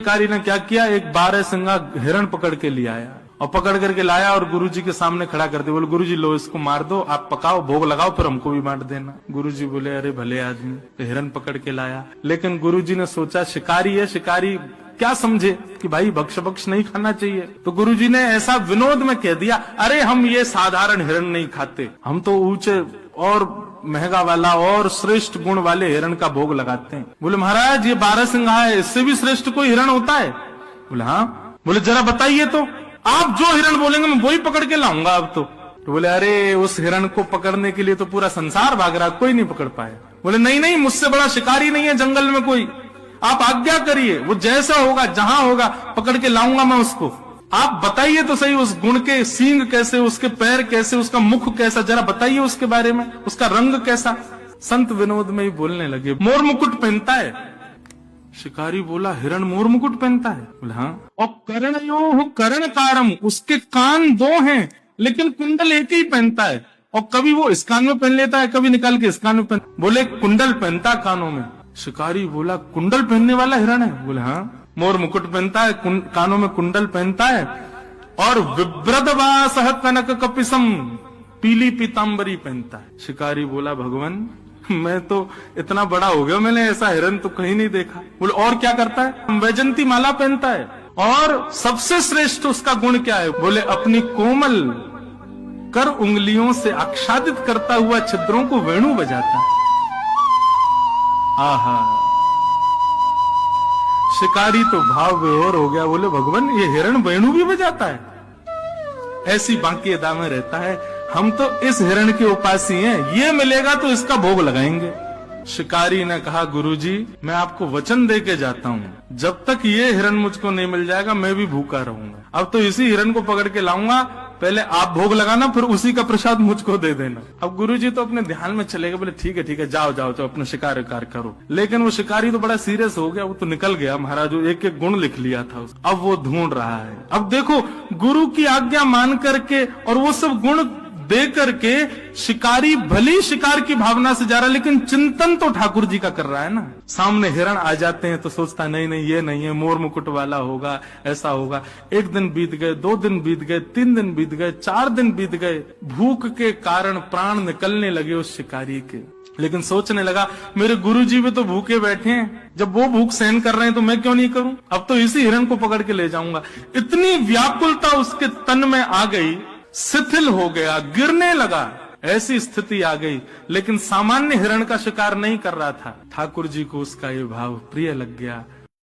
शिकारी ने क्या किया, एक 12 सिंगा हिरण पकड़ के ले आया और पकड़ करके लाया और गुरुजी के सामने खड़ा कर दिया। बोले गुरुजी लो इसको मार दो, आप पकाओ, भोग लगाओ, फिर हमको भी बांट देना। गुरुजी बोले अरे भले आदमी, तो हिरण पकड़ के लाया। लेकिन गुरुजी ने सोचा शिकारी है, शिकारी क्या समझे कि भाई भक्ष भक्ष नहीं खाना चाहिए। तो गुरुजी ने ऐसा विनोद में कह दिया, अरे हम ये साधारण हिरण नहीं खाते, हम तो ऊंचे और महंगा वाला और श्रेष्ठ गुण वाले हिरण का भोग लगाते हैं। बोले महाराज ये 12 सिंगा है, इससे भी श्रेष्ठ कोई हिरण होता है? बोले हाँ। बोले जरा बताइए तो, आप जो हिरण बोलेंगे मैं वही पकड़ के लाऊंगा अब तो बोले अरे उस हिरण को पकड़ने के लिए तो पूरा संसार भाग रहा, कोई नहीं पकड़ पाया। बोले नहीं नहीं, मुझसे बड़ा शिकारी नहीं है जंगल में कोई, आप आज्ञा करिए, वो जैसा होगा जहां होगा पकड़ के लाऊंगा मैं उसको। आप बताइए तो सही उस गुण के सींग कैसे, उसके पैर कैसे, उसका मुख कैसा, जरा बताइए उसके बारे में, उसका रंग कैसा। संत विनोद में ही बोलने लगे, मोर मुकुट पहनता है। शिकारी बोला हिरण मोर मुकुट पहनता है? बोला हाँ। और कर्णयोः कर्णकारम, उसके कान 2 हैं लेकिन कुंडल एक ही पहनता है, और कभी वो इस कान में पहन लेता है, कभी निकाल के इस कान में पहन। बोले कुंडल पहनता कानों में। शिकारी बोला कुंडल पहनने वाला हिरण है? बोले हाँ। मोर मुकुट पहनता है, कानों में कुंडल पहनता है, और विभ्रदवासः कनक कपिसम, पीली पीतांबरी पहनता है। शिकारी बोला भगवान मैं तो इतना बड़ा हो गया, मैंने ऐसा हिरण तो कहीं नहीं देखा। बोले और क्या करता है? वैजंती माला पहनता है, और सबसे श्रेष्ठ उसका गुण क्या है? बोले अपनी कोमल कर उंगलियों से आच्छादित करता हुआ छिद्रों को वेणु बजाता है। आहा, शिकारी तो भाव विभोर हो गया। बोले भगवान ये हिरण वेणु भी बजाता है? ऐसी बांकी अदा में रहता है, हम तो इस हिरण के उपासी हैं, ये मिलेगा तो इसका भोग लगाएंगे। शिकारी ने कहा गुरुजी मैं आपको वचन दे के जाता हूँ, जब तक ये हिरण मुझको नहीं मिल जाएगा मैं भी भूखा रहूंगा। अब तो इसी हिरण को पकड़ के लाऊंगा, पहले आप भोग लगाना फिर उसी का प्रसाद मुझको दे देना। अब गुरुजी तो अपने ध्यान में चले गए, बोले ठीक है जाओ जाओ तो अपना शिकार करो। लेकिन वो शिकारी तो बड़ा सीरियस हो गया, वो तो निकल गया महाराज, वो एक एक गुण लिख लिया था, अब वो ढूंढ रहा है। अब देखो गुरु की आज्ञा मान करके और वो सब गुण दे करके शिकारी भली शिकार की भावना से जा रहा है, लेकिन चिंतन तो ठाकुर जी का कर रहा है ना। सामने हिरण आ जाते हैं तो सोचता नहीं नहीं ये नहीं है, मोर मुकुट वाला होगा, ऐसा होगा। 1 दिन बीत गए, 2 दिन बीत गए, 3 दिन बीत गए, 4 दिन बीत गए। भूख के कारण प्राण निकलने लगे उस शिकारी के, लेकिन सोचने लगा मेरे गुरुजी भी तो भूखे बैठे हैं, जब वो भूख सहन कर रहे हैं तो मैं क्यों नहीं करूं, अब तो इसी हिरण को पकड़ के ले जाऊंगा। इतनी व्याकुलता उसके तन में आ गई, शिथिल हो गया, गिरने लगा, ऐसी स्थिति आ गई। लेकिन सामान्य हिरण का शिकार नहीं कर रहा था। ठाकुर जी को उसका ये भाव प्रिय लग गया।